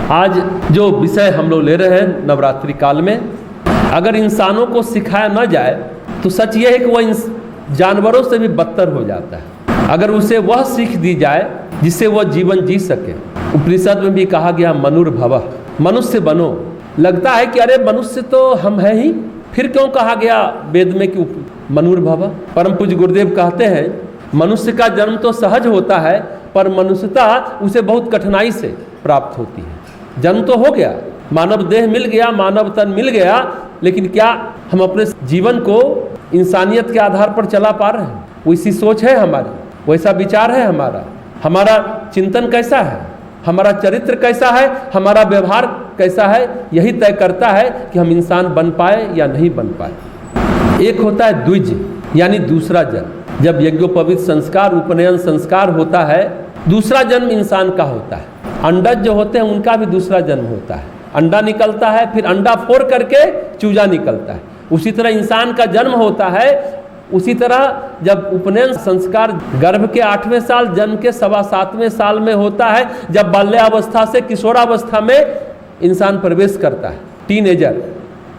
आज जो विषय हम लोग ले रहे हैं नवरात्रि काल में, अगर इंसानों को सिखाया न जाए तो सच ये है कि वह जानवरों से भी बदतर हो जाता है। अगर उसे वह सीख दी जाए जिससे वह जीवन जी सके। उपनिषद में भी कहा गया मनुर्भवः, मनुष्य बनो। लगता है कि अरे मनुष्य तो हम हैं ही, फिर क्यों कहा गया वेद में कि मनुर्भवः। परम पूज्य गुरुदेव कहते हैं मनुष्य का जन्म तो सहज होता है, पर मनुष्यता उसे बहुत कठिनाई से प्राप्त होती है। जन्म तो हो गया, मानव देह मिल गया, मानव तन मिल गया, लेकिन क्या हम अपने जीवन को इंसानियत के आधार पर चला पा रहे हैं? वैसी सोच है हमारी, वैसा विचार है हमारा चिंतन कैसा है, हमारा चरित्र कैसा है, हमारा व्यवहार कैसा है, यही तय करता है कि हम इंसान बन पाए या नहीं बन पाए। एक होता है द्विज, यानी दूसरा जन्म। जब यज्ञोपवीत संस्कार, उपनयन संस्कार होता है, दूसरा जन्म इंसान का होता है। अंडज जो होते हैं उनका भी दूसरा जन्म होता है। अंडा निकलता है, फिर अंडा फोड़ करके चूजा निकलता है। उसी तरह इंसान का जन्म होता है। उसी तरह जब उपनयन संस्कार गर्भ के 8वें साल, जन्म के 7.25वें साल में होता है, जब बाल्यावस्था से किशोरावस्था में इंसान प्रवेश करता है, टीनेजर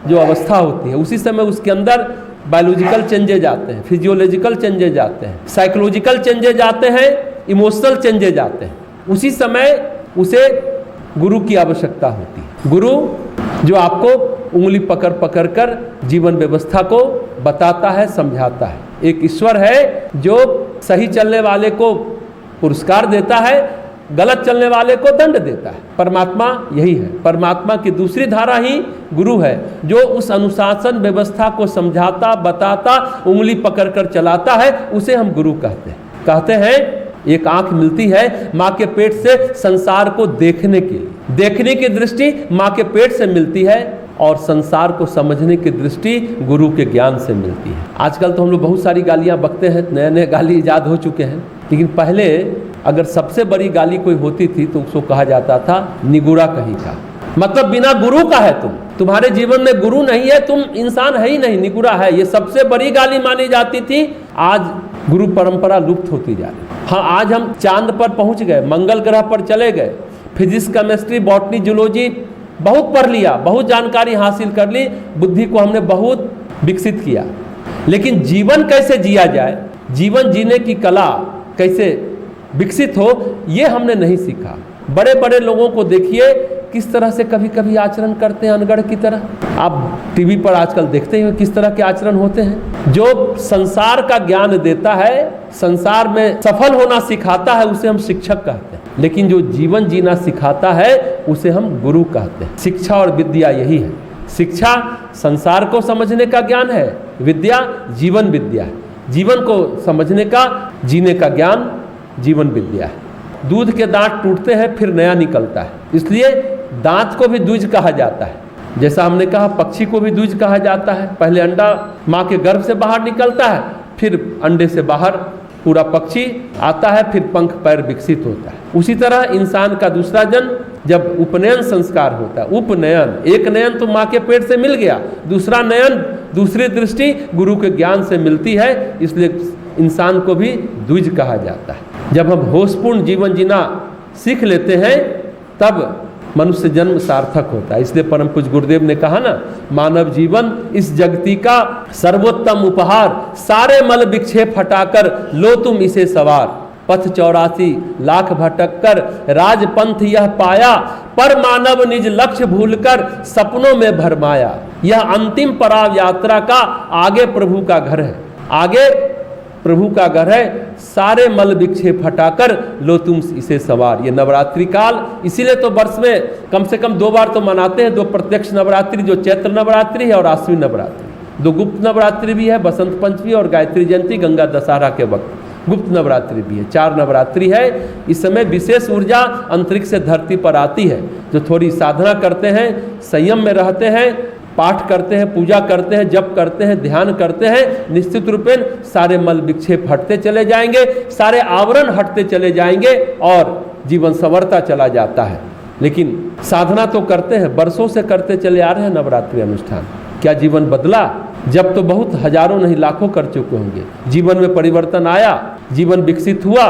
जो अवस्था होती है, उसी समय उसके अंदर बायोलॉजिकल चेंजेज आते हैं, फिजियोलॉजिकल चेंजेज आते हैं, साइकोलॉजिकल चेंजेज आते हैं, इमोशनल चेंजेज आते हैं। उसी समय उसे गुरु की आवश्यकता होती है। गुरु जो आपको उंगली पकड़ पकड़ कर जीवन व्यवस्था को बताता है, समझाता है। एक ईश्वर है जो सही चलने वाले को पुरस्कार देता है, गलत चलने वाले को दंड देता है। परमात्मा यही है। परमात्मा की दूसरी धारा ही गुरु है, जो उस अनुशासन व्यवस्था को समझाता, बताता, उंगली पकड़ कर चलाता है, उसे हम गुरु कहते हैं। एक आंख मिलती है माँ के पेट से संसार को देखने के लिए, देखने की दृष्टि माँ के पेट से मिलती है, और संसार को समझने की दृष्टि गुरु के ज्ञान से मिलती है। आजकल तो हम लोग बहुत सारी गालियाँ बकते हैं, नए नए गाली ईजाद हो चुके हैं, लेकिन पहले अगर सबसे बड़ी गाली कोई होती थी तो उसको कहा जाता था निगुरा कहीं का। मतलब बिना गुरु का है तुम्हारे जीवन में गुरु नहीं है, तुम इंसान है ही नहीं, निगुरा है। ये सबसे बड़ी गाली मानी जाती थी। आज गुरु परंपरा लुप्त होती जा रही है। हाँ, आज हम चांद पर पहुंच गए, मंगल ग्रह पर चले गए, फिजिक्स, केमिस्ट्री, बॉटनी, जूलॉजी बहुत पढ़ लिया, बहुत जानकारी हासिल कर ली, बुद्धि को हमने बहुत विकसित किया, लेकिन जीवन कैसे जिया जाए, जीवन जीने की कला कैसे विकसित हो, ये हमने नहीं सीखा। बड़े बड़े लोगों को देखिए किस तरह से कभी कभी आचरण करते हैं अनगढ़ की तरह। आप टीवी पर आजकल देखते हैं किस तरह के आचरण होते हैं। जो संसार का ज्ञान देता है, संसार में सफल होना सिखाता है, उसे हम शिक्षक कहते हैं, लेकिन जो जीवन जीना सिखाता है उसे हम गुरु कहते हैं। शिक्षा और विद्या यही है। शिक्षा संसार को समझने का ज्ञान है, विद्या जीवन विद्या है। जीवन को समझने का, जीने का ज्ञान जीवन विद्या है। दूध के दांत टूटते हैं, फिर नया निकलता है, इसलिए दांत को भी द्विज कहा जाता है। जैसा हमने कहा पक्षी को भी द्विज कहा जाता है। पहले अंडा माँ के गर्भ से बाहर निकलता है, फिर अंडे से बाहर पूरा पक्षी आता है, फिर पंख पैर विकसित होता है। उसी तरह इंसान का दूसरा जन्म जब उपनयन संस्कार होता है, उपनयन, एक नयन तो माँ के पेट से मिल गया, दूसरा नयन, दूसरी दृष्टि गुरु के ज्ञान से मिलती है, इसलिए इंसान को भी द्विज कहा जाता है। जब हम होशपूर्ण जीवन जीना सीख लेते हैं तब मनुष्य जन्म सार्थक होता है। इसलिए परम पूज्य गुरुदेव ने कहा ना, मानव जीवन इस जगती का सर्वोत्तम उपहार, सारे मल विक्षेप हटाकर लो तुम इसे सवार। पथ 84 लाख भटक कर राजपंथ यह पाया, पर मानव निज लक्ष्य भूलकर सपनों में भरमाया। यह अंतिम पड़ाव यात्रा का, आगे प्रभु का घर है, आगे प्रभु का घर है, सारे मल विक्षेप हटाकर लो तुम इसे सवार। ये नवरात्रि काल इसीलिए तो वर्ष में कम से कम 2 बार तो मनाते हैं। 2 प्रत्यक्ष नवरात्रि, जो चैत्र नवरात्रि है और आश्विन नवरात्रि। 2 गुप्त नवरात्रि भी है, बसंत पंचमी और गायत्री जयंती गंगा दशहरा के वक्त गुप्त नवरात्रि भी है। 4 नवरात्रि है। इस समय विशेष ऊर्जा अंतरिक्ष से धरती पर आती है। जो थोड़ी साधना करते हैं, संयम में रहते हैं, पाठ करते हैं, पूजा करते हैं, जप करते हैं, ध्यान करते हैं, निश्चित रूपेण सारे मल विक्षेप हटते चले जाएंगे, सारे आवरण हटते चले जाएंगे और जीवन संवरता चला जाता है। लेकिन साधना तो करते हैं, वर्षों से करते चले आ रहे हैं नवरात्रि अनुष्ठान। क्या जीवन बदला? जब तो बहुत हजारों नहीं लाखों कर चुके होंगे। जीवन में परिवर्तन आया, जीवन विकसित हुआ,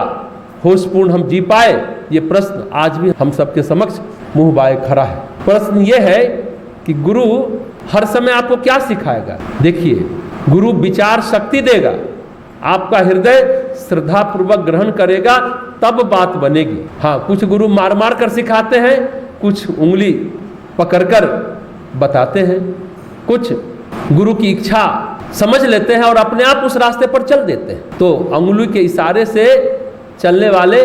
होशपूर्ण हम जी पाए? ये प्रश्न आज भी हम सबके समक्ष मुंह बाए खड़ा है। प्रश्न ये है कि गुरु हर समय आपको क्या सिखाएगा? देखिए, गुरु विचार शक्ति देगा, आपका हृदय श्रद्धा पूर्वक ग्रहण करेगा, तब बात बनेगी। हाँ, कुछ गुरु मार मार कर सिखाते हैं, कुछ उंगली पकड़कर बताते हैं, कुछ गुरु की इच्छा समझ लेते हैं और अपने आप उस रास्ते पर चल देते हैं। तो अंगुली के इशारे से चलने वाले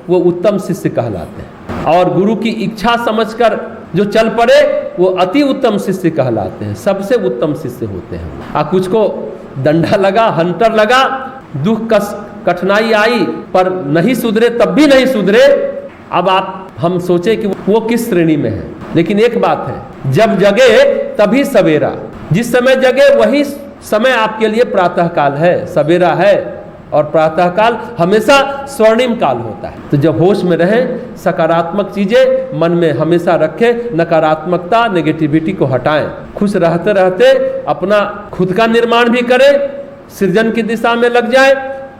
वो उत्तम शिष्य कहलाते हैं, और गुरु की इच्छा समझकर जो चल पड़े वो अति उत्तम शिष्य कहलाते हैं, सबसे उत्तम शिष्य होते हैं। कुछ को डंडा लगा, हंटर लगा, दुख कष्ट कठिनाई आई पर नहीं सुधरे, तब भी नहीं सुधरे, अब हम सोचे कि वो किस श्रेणी में है। लेकिन एक बात है, जब जगे तभी सवेरा, जिस समय जगे वही समय आपके लिए प्रातः काल है, सवेरा है, और प्रातः काल हमेशा स्वर्णिम काल होता है। तो जब होश में रहें, सकारात्मक चीजें मन में हमेशा रखें, नकारात्मकता नेगेटिविटी को हटाएं, खुश रहते रहते अपना खुद का निर्माण भी करें, सृजन की दिशा में लग जाए,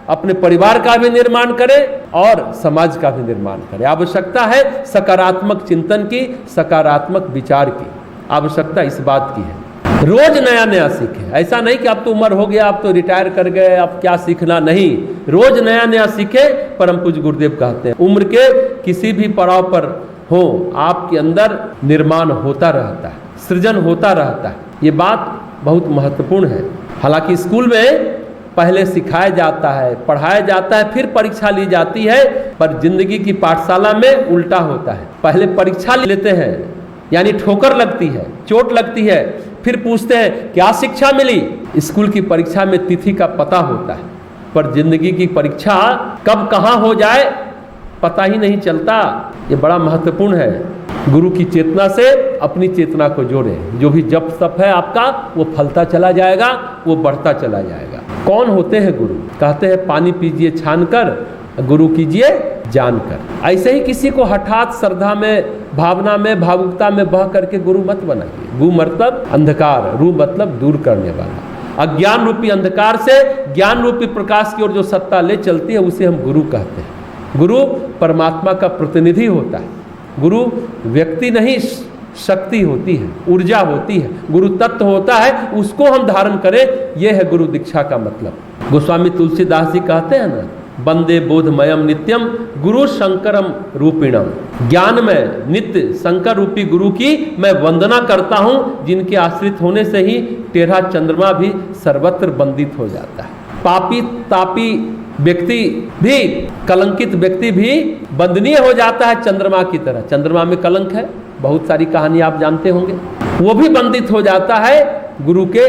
अपने परिवार का भी निर्माण करें और समाज का भी निर्माण करें। आवश्यकता है सकारात्मक चिंतन की, सकारात्मक विचार की, आवश्यकता इस बात की है। रोज नया नया सीखें, ऐसा नहीं कि अब तो उम्र हो गया, अब तो रिटायर कर गए, अब क्या सीखना, नहीं, रोज नया नया सीखें। परम पूज्य गुरुदेव कहते हैं उम्र के किसी भी पड़ाव पर हो, आपके अंदर निर्माण होता रहता है, सृजन होता रहता है। ये बात बहुत महत्वपूर्ण है। हालांकि स्कूल में पहले सिखाया जाता है, पढ़ाया जाता है, फिर परीक्षा ली जाती है, पर जिंदगी की पाठशाला में उल्टा होता है। पहले परीक्षा लेते हैं, यानी ठोकर लगती है, चोट लगती है, फिर पूछते हैं क्या शिक्षा मिली। स्कूल की परीक्षा में तिथि का पता होता है, पर जिंदगी की परीक्षा कब कहाँ हो जाए पता ही नहीं चलता। ये बड़ा महत्वपूर्ण है। गुरु की चेतना से अपनी चेतना को जोड़ें। जो भी जप तप है आपका, वो फलता चला जाएगा, वो बढ़ता चला जाएगा। कौन होते हैं गुरु? कहते हैं पानी पीजिए छान कर, गुरु कीजिए जानकर। ऐसे ही किसी को हठात श्रद्धा में, भावना में, भावुकता में बह करके गुरु मत बनाइए। गु मतलब अंधकार, रू मतलब दूर करने वाला। अज्ञान रूपी अंधकार से ज्ञान रूपी प्रकाश की ओर जो सत्ता ले चलती है, उसे हम गुरु कहते हैं। गुरु परमात्मा का प्रतिनिधि होता है। गुरु व्यक्ति नहीं, शक्ति होती है, ऊर्जा होती है, गुरु तत्व होता है, उसको हम धारण करें। यह है गुरु दीक्षा का मतलब। गोस्वामी तुलसीदास जी कहते हैं ना, वंदे बोधमयम नित्यम गुरु शंकरम रूपिणम। ज्ञान में नित्य शंकर रूपी गुरु की मैं वंदना करता हूँ, जिनके आश्रित होने से ही टेढ़ा चंद्रमा भी सर्वत्र वंदित हो जाता है। पापी तापी व्यक्ति भी, कलंकित व्यक्ति भी वंदनीय हो जाता है चंद्रमा की तरह। चंद्रमा में कलंक है, बहुत सारी कहानी आप जानते होंगे। वो भी वंदित हो जाता है गुरु के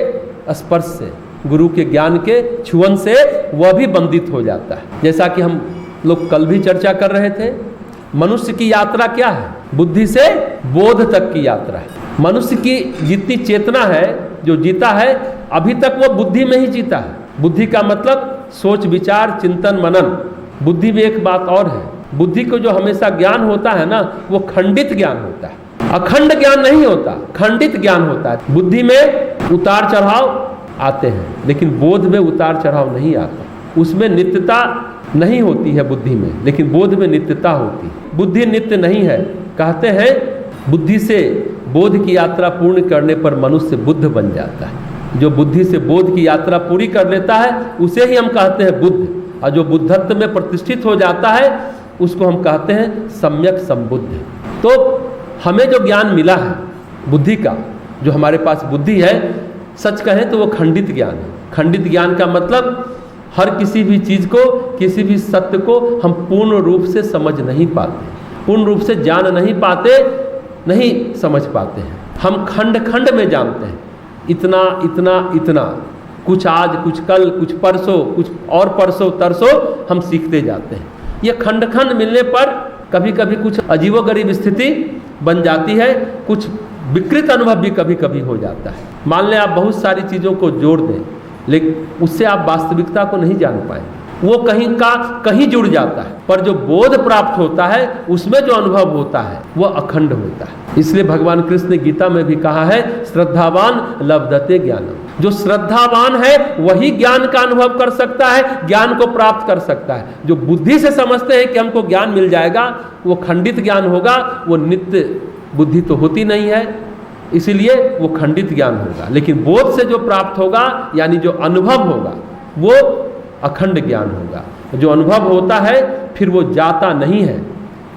स्पर्श से, गुरु के ज्ञान के छुअन से वह भी वंदित हो जाता है। जैसा कि हम लोग कल भी चर्चा कर रहे थे, मनुष्य की यात्रा क्या है? बुद्धि से बोध तक की यात्रा है। मनुष्य की जितनी चेतना है, जो जीता है, अभी तक वो बुद्धि में ही जीता है। बुद्धि का मतलब सोच विचार चिंतन मनन। बुद्धि में एक बात और है, बुद्धि को जो हमेशा ज्ञान होता है ना, वो खंडित ज्ञान होता है, अखंड ज्ञान नहीं होता, खंडित ज्ञान होता है। बुद्धि में उतार चढ़ाव आते हैं, लेकिन बोध में उतार चढ़ाव नहीं आता। उसमें नित्यता नहीं होती है बुद्धि में, लेकिन बोध में नित्यता होती है। बुद्धि नित्य नहीं है। कहते हैं बुद्धि से बोध की यात्रा पूर्ण करने पर मनुष्य बुद्ध बन जाता है। जो बुद्धि से बोध की यात्रा पूरी कर लेता है, उसे ही हम कहते हैं बुद्ध। और जो बुद्धत्व में प्रतिष्ठित हो जाता है, उसको हम कहते हैं सम्यक संबुद्ध। तो हमें जो ज्ञान मिला है बुद्धि का, जो हमारे पास बुद्धि है, सच कहें तो वो खंडित ज्ञान है। खंडित ज्ञान का मतलब हर किसी भी चीज़ को, किसी भी सत्य को हम पूर्ण रूप से समझ नहीं पाते, पूर्ण रूप से जान नहीं पाते, नहीं समझ पाते हैं। हम खंड खंड में जानते हैं, इतना इतना इतना, कुछ आज, कुछ कल, कुछ परसों, कुछ और परसों तरसों हम सीखते जाते हैं। ये खंड खंड मिलने पर कभी कभी कुछ अजीबोगरीब स्थिति बन जाती है, कुछ विकृत अनुभव भी कभी कभी हो जाता है। मान लें आप बहुत सारी चीज़ों को जोड़ दें, लेकिन उससे आप वास्तविकता को नहीं जान पाए। वो कहीं का कहीं जुड़ जाता है, पर जो बोध प्राप्त होता है उसमें जो अनुभव होता है वो अखंड होता है। इसलिए भगवान कृष्ण ने गीता में भी कहा है, श्रद्धावान लभते ज्ञानम। जो श्रद्धावान है वही ज्ञान का अनुभव कर सकता है, ज्ञान को प्राप्त कर सकता है। जो बुद्धि से समझते हैं कि हमको ज्ञान मिल जाएगा, वो खंडित ज्ञान होगा, वो नित्य बुद्धि तो होती नहीं है, इसीलिए वो खंडित ज्ञान होगा। लेकिन बोध से जो प्राप्त होगा यानी जो अनुभव होगा वो अखंड ज्ञान होगा। जो अनुभव होता है फिर वो जाता नहीं है,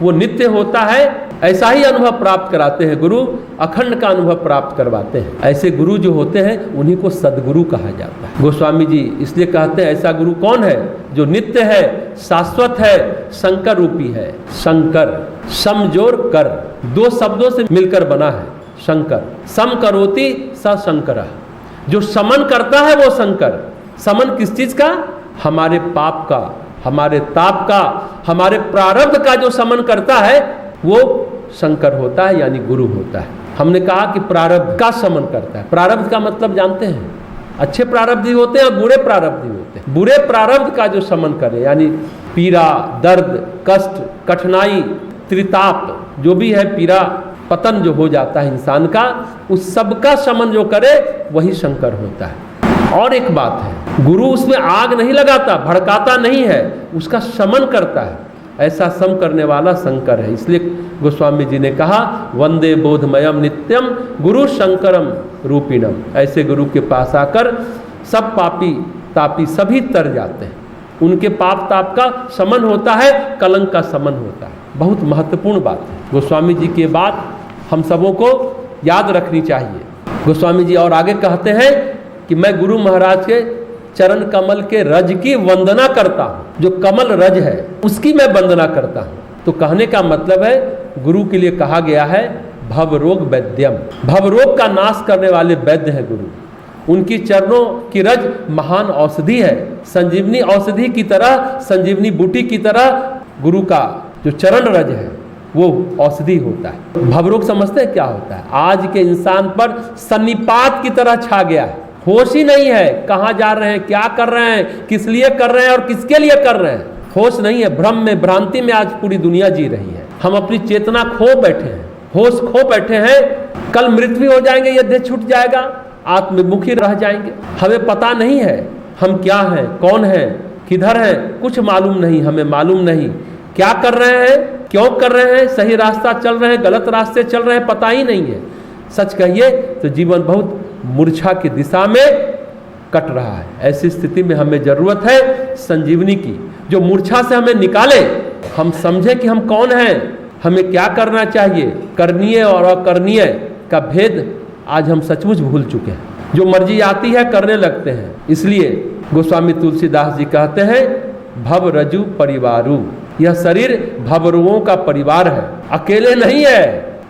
वो नित्य होता है। ऐसा ही अनुभव प्राप्त कराते हैं गुरु, अखंड का अनुभव प्राप्त करवाते हैं। ऐसे गुरु जो होते हैं उन्हीं को सद्गुरु कहा जाता है। गोस्वामी जी इसलिए कहते हैं ऐसा गुरु कौन है? जो नित्य है, शाश्वत है, शंकर रूपी है। शंकर समजोर कर, दो शब्दों से मिलकर बना है शंकर। सम करोति स शंकर, जो समन करता है वो शंकर। समन किस चीज का? हमारे पाप का, हमारे ताप का, हमारे प्रारब्ध का जो समन करता है वो शंकर होता है, यानी गुरु होता है। हमने कहा कि प्रारब्ध का समन करता है। प्रारब्ध का मतलब जानते हैं, अच्छे प्रारब्ध होते हैं और बुरे प्रारब्ध होते हैं। बुरे प्रारब्ध का जो समन करे यानी पीड़ा, दर्द, कष्ट, कठिनाई, त्रिताप, जो भी है पीड़ा, पतन जो हो जाता है इंसान का, उस सब का समन जो करे वही शंकर होता है। और एक बात है, गुरु उसमें आग नहीं लगाता, भड़काता नहीं है, उसका शमन करता है। ऐसा सम करने वाला शंकर है। इसलिए गोस्वामी जी ने कहा, वंदे बोधमयम नित्यम गुरु शंकरम रूपिणम। ऐसे गुरु के पास आकर सब पापी तापी सभी तर जाते हैं। उनके पाप ताप का शमन होता है, कलंक का शमन होता है। बहुत महत्वपूर्ण बात है। गोस्वामी जी की बात हम सबों को याद रखनी चाहिए। गोस्वामी जी और आगे कहते हैं कि मैं गुरु महाराज के चरण कमल के रज की वंदना करता हूँ। जो कमल रज है उसकी मैं वंदना करता हूँ। तो कहने का मतलब है गुरु के लिए कहा गया है भवरोग वैद्यम। भवरोग का नाश करने वाले वैद्य है गुरु। उनकी चरणों की रज महान औषधि है। संजीवनी औषधि की तरह, संजीवनी बूटी की तरह गुरु का जो चरण रज है वो औषधि होता है। भवरोग समझते हैं क्या होता है? आज के इंसान पर सन्निपात की तरह छा गया है। होश ही नहीं है, कहाँ जा रहे हैं, क्या कर रहे हैं, किस लिए कर रहे हैं और किसके लिए कर रहे हैं। होश नहीं है, भ्रम में, भ्रांति में आज पूरी दुनिया जी रही है। हम अपनी चेतना खो बैठे हैं, होश खो बैठे हैं। कल मृत्यु हो जाएंगे, ये देह छूट जाएगा, आत्ममुखी रह जाएंगे। हमें पता नहीं है हम क्या हैं, कौन हैं, किधर हैं, कुछ मालूम नहीं। हमें मालूम नहीं क्या कर रहे हैं, क्यों कर रहे हैं, सही रास्ता चल रहे हैं, गलत रास्ते चल रहे हैं, पता ही नहीं है। सच कहिए तो जीवन बहुत मूर्छा की दिशा में कट रहा है। ऐसी स्थिति में हमें जरूरत है संजीवनी की, जो मूर्छा से हमें निकाले। हम समझे कि हम कौन हैं, हमें क्या करना चाहिए। करणीय और अकरणीय का भेद आज हम सचमुच भूल चुके हैं। जो मर्जी आती है करने लगते हैं। इसलिए गोस्वामी तुलसीदास जी कहते हैं भव रजु परिवारु। यह शरीर भवरोगों का परिवार है, अकेले नहीं है,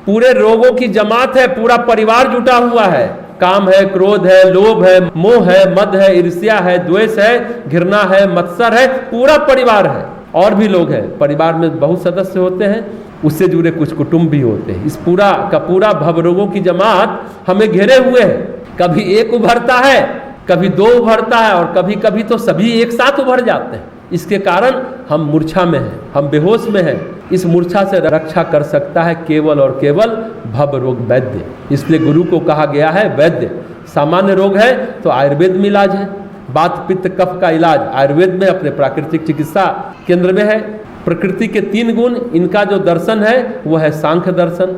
पूरे रोगों की जमात है, पूरा परिवार जुटा हुआ है। काम है, क्रोध है, लोभ है, मोह है, मद है, ईर्ष्या है, द्वेष है, घृणा है, मत्सर है, पूरा परिवार है। और भी लोग हैं, परिवार में बहुत सदस्य होते हैं, उससे जुड़े कुछ कुटुंब भी होते हैं। इस पूरा का पूरा भवरोगों की जमात हमें घेरे हुए है। कभी एक उभरता है, कभी दो उभरता है और कभी कभी तो सभी एक साथ उभर जाते हैं। इसके कारण हम मूर्छा में हैं, हम बेहोश में हैं। इस मूर्छा से रक्षा कर सकता है केवल और केवल भवरोग वैद्य। इसलिए गुरु को कहा गया है वैद्य। सामान्य रोग है तो आयुर्वेद में इलाज है। वात पित्त कफ का इलाज आयुर्वेद में अपने प्राकृतिक चिकित्सा केंद्र में है। प्रकृति के 3 गुण, इनका जो दर्शन है वो है सांख्य दर्शन।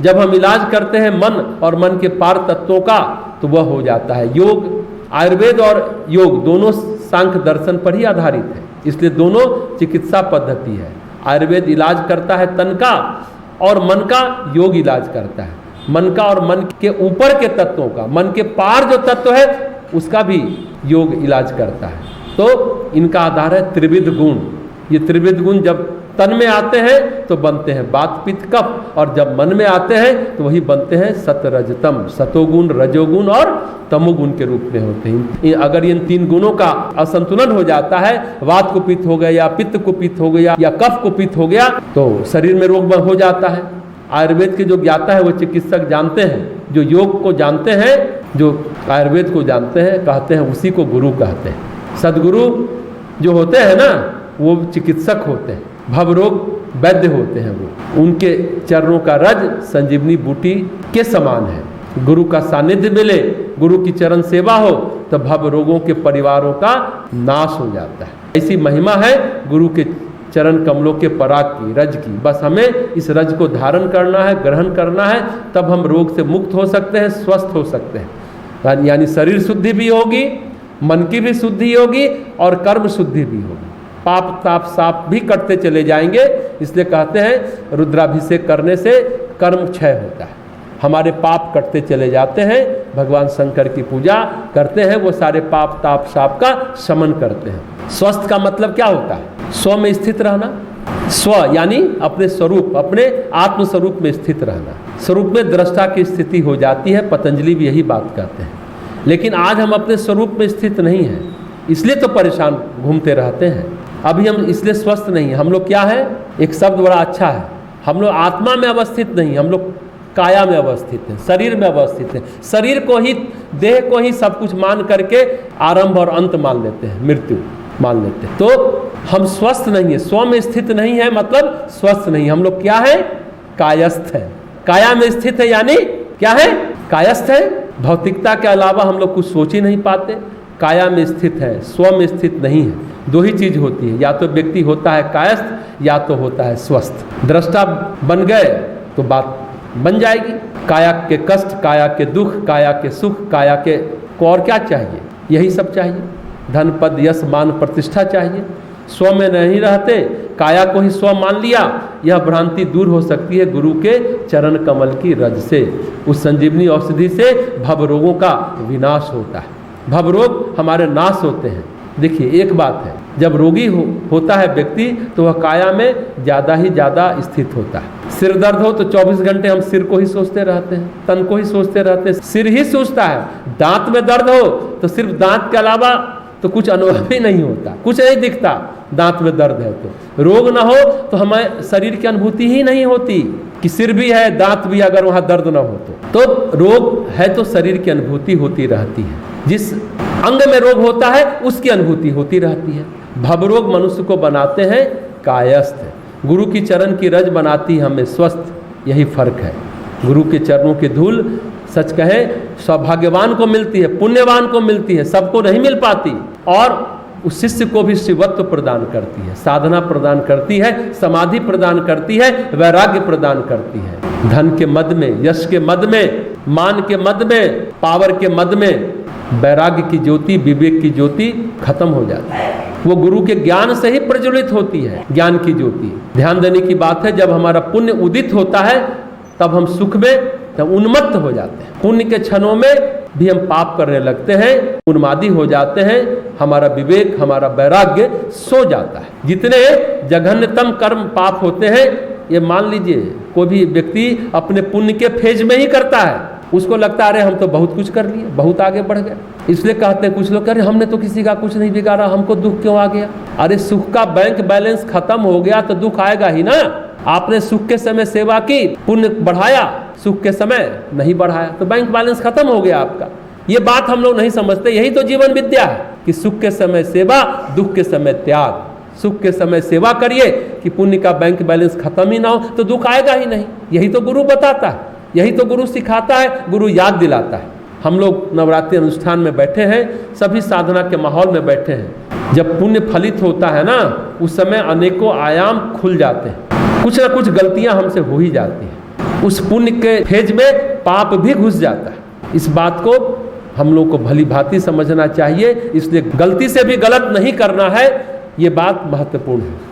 जब हम इलाज करते हैं मन और मन के पार तत्वों का तो वह हो जाता है योग। आयुर्वेद और योग दोनों सांख्य दर्शन पर ही आधारित है, इसलिए दोनों चिकित्सा पद्धति है। आयुर्वेद इलाज करता है तन का और मन का योग इलाज करता है। मन का और मन के ऊपर के तत्वों का, मन के पार जो तत्व है उसका भी योग इलाज करता है। तो इनका आधार है त्रिविध गुण। ये त्रिविध गुण जब तन में आते हैं तो बनते हैं वात पित्त कफ, और जब मन में आते हैं तो वही बनते हैं सतरजतम। सतोगुण, रजोगुण और तमोगुण के रूप में होते हैं। अगर इन 3 गुणों का असंतुलन हो जाता है, वात कुपित हो गया या पित्त कुपित हो गया या कफ कुपित हो गया, तो शरीर में रोग हो जाता है। आयुर्वेद के जो ज्ञाता है वो चिकित्सक जानते हैं, जो योग को जानते हैं, जो आयुर्वेद को जानते हैं, कहते हैं उसी को गुरु कहते हैं। सदगुरु जो होते हैं ना वो चिकित्सक होते हैं, भवरोग वैद्य होते हैं वो। उनके चरणों का रज संजीवनी बूटी के समान है। गुरु का सानिध्य मिले, गुरु की चरण सेवा हो तो भव रोगों के परिवारों का नाश हो जाता है। ऐसी महिमा है गुरु के चरण कमलों के पराग की, रज की। बस हमें इस रज को धारण करना है, ग्रहण करना है, तब हम रोग से मुक्त हो सकते हैं, स्वस्थ हो सकते हैं। यानी शरीर शुद्धि भी होगी, मन की भी शुद्धि होगी और कर्म शुद्धि भी होगी। पाप ताप साप भी कटते चले जाएंगे। इसलिए कहते हैं रुद्राभिषेक करने से कर्म क्षय होता है, हमारे पाप कटते चले जाते हैं। भगवान शंकर की पूजा करते हैं, वो सारे पाप ताप साप का शमन करते हैं। स्वस्थ का मतलब क्या होता है? स्व में स्थित रहना। स्व यानी अपने स्वरूप, अपने आत्म स्वरूप में स्थित रहना। स्वरूप में दृष्टा की स्थिति हो जाती है, पतंजलि भी यही बात कहते हैं। लेकिन आज हम अपने स्वरूप में स्थित नहीं हैं, इसलिए तो परेशान घूमते रहते हैं। अभी हम इसलिए स्वस्थ नहीं हैं। हम लोग क्या है, एक शब्द बड़ा अच्छा है, हम लोग आत्मा में अवस्थित नहीं, हम लोग काया में अवस्थित हैं, शरीर में अवस्थित हैं। शरीर को ही, देह को ही सब कुछ मान करके आरंभ और अंत मान लेते हैं, मृत्यु मान लेते हैं। तो हम स्वस्थ नहीं है, स्व में स्थित नहीं है, मतलब स्वस्थ नहीं। हम लोग क्या है, कायस्थ है। काया में स्थित है यानी क्या है, कायस्थ है। भौतिकता के अलावा हम लोग कुछ सोच ही नहीं पाते। काया में स्थित है, स्व में स्थित नहीं है। दो ही चीज होती है, या तो व्यक्ति होता है कायस्थ या तो होता है स्वस्थ। दृष्टा बन गए तो बात बन जाएगी। काया के कष्ट, काया के दुख, काया के सुख, काया के को और क्या चाहिए, यही सब चाहिए। धन पद यश मान प्रतिष्ठा चाहिए। स्व में नहीं रहते, काया को ही स्व मान लिया, यह भ्रांति दूर हो सकती है गुरु के चरण कमल की रज से। उस संजीवनी औषधि से भव रोगों का विनाश होता है, भव रोग हमारे नाश होते हैं। देखिए एक बात है, जब रोगी होता है व्यक्ति तो वह काया में ज़्यादा ही ज़्यादा स्थित होता है। सिर दर्द हो तो 24 घंटे हम सिर को ही सोचते रहते हैं, तन को ही सोचते रहते हैं, सिर ही सोचता है। दांत में दर्द हो तो सिर्फ दांत के अलावा तो कुछ अनुभव ही नहीं होता, कुछ नहीं दिखता। दांत में दर्द है तो रोग ना हो तो हमें शरीर की अनुभूति ही नहीं होती कि सिर भी है, दांत भी, अगर वहाँ दर्द ना हो तो रोग है तो शरीर की अनुभूति होती रहती है। जिस अंग में रोग होता है उसकी अनुभूति होती रहती है। भवरोग मनुष्य को बनाते हैं कायस्थ, गुरु की चरण की रज बनाती है हमें स्वस्थ। यही फर्क है। गुरु के चरणों की धूल सच कहे सौभाग्यवान को मिलती है, पुण्यवान को मिलती है, सबको नहीं मिल पाती। और उस शिष्य को भी शिवत्व प्रदान करती है, साधना प्रदान करती है, समाधि प्रदान करती है, वैराग्य प्रदान करती है। धन के मद में, यश के मद में, मान के मद में, पावर के मद में वैराग्य की ज्योति, विवेक की ज्योति खत्म हो जाती है। वो गुरु के ज्ञान से ही प्रज्वलित होती है, ज्ञान की ज्योति। ध्यान देने की बात है, जब हमारा पुण्य उदित होता है तब हम सुख में तब उन्मत्त हो जाते हैं। पुण्य के क्षणों में भी हम पाप करने लगते हैं, उन्मादी हो जाते हैं, हमारा विवेक, हमारा वैराग्य सो जाता है। जितने जघन्यतम कर्म पाप होते हैं, ये मान लीजिए कोई भी व्यक्ति अपने पुण्य के फेज में ही करता है, उसको लगता है अरे हम तो बहुत कुछ कर लिए, बहुत आगे बढ़ गए। इसलिए कहते हैं कुछ लोग, अरे हमने तो किसी का कुछ नहीं बिगाड़ा, हमको दुख क्यों आ गया? अरे सुख का बैंक बैलेंस खत्म हो गया तो दुख आएगा ही ना। आपने सुख के समय सेवा की, पुण्य बढ़ाया, सुख के समय नहीं बढ़ाया तो बैंक बैलेंस खत्म हो गया आपका। ये बात हम लोग नहीं समझते। यही तो जीवन विद्या है कि सुख के समय सेवा, दुख के समय त्याग। सुख के समय सेवा करिए कि पुण्य का बैंक बैलेंस खत्म ही ना हो तो दुख आएगा ही नहीं। यही तो गुरु बताता है, यही तो गुरु सिखाता है, गुरु याद दिलाता है। हम लोग नवरात्रि अनुष्ठान में बैठे हैं, सभी साधना के माहौल में बैठे हैं। जब पुण्य फलित होता है ना, उस समय अनेकों आयाम खुल जाते हैं, कुछ ना कुछ गलतियां हमसे हो ही जाती हैं। उस पुण्य के फेज में पाप भी घुस जाता है। इस बात को हम लोग को भली भांति समझना चाहिए। इसलिए गलती से भी गलत नहीं करना है, ये बात महत्वपूर्ण है।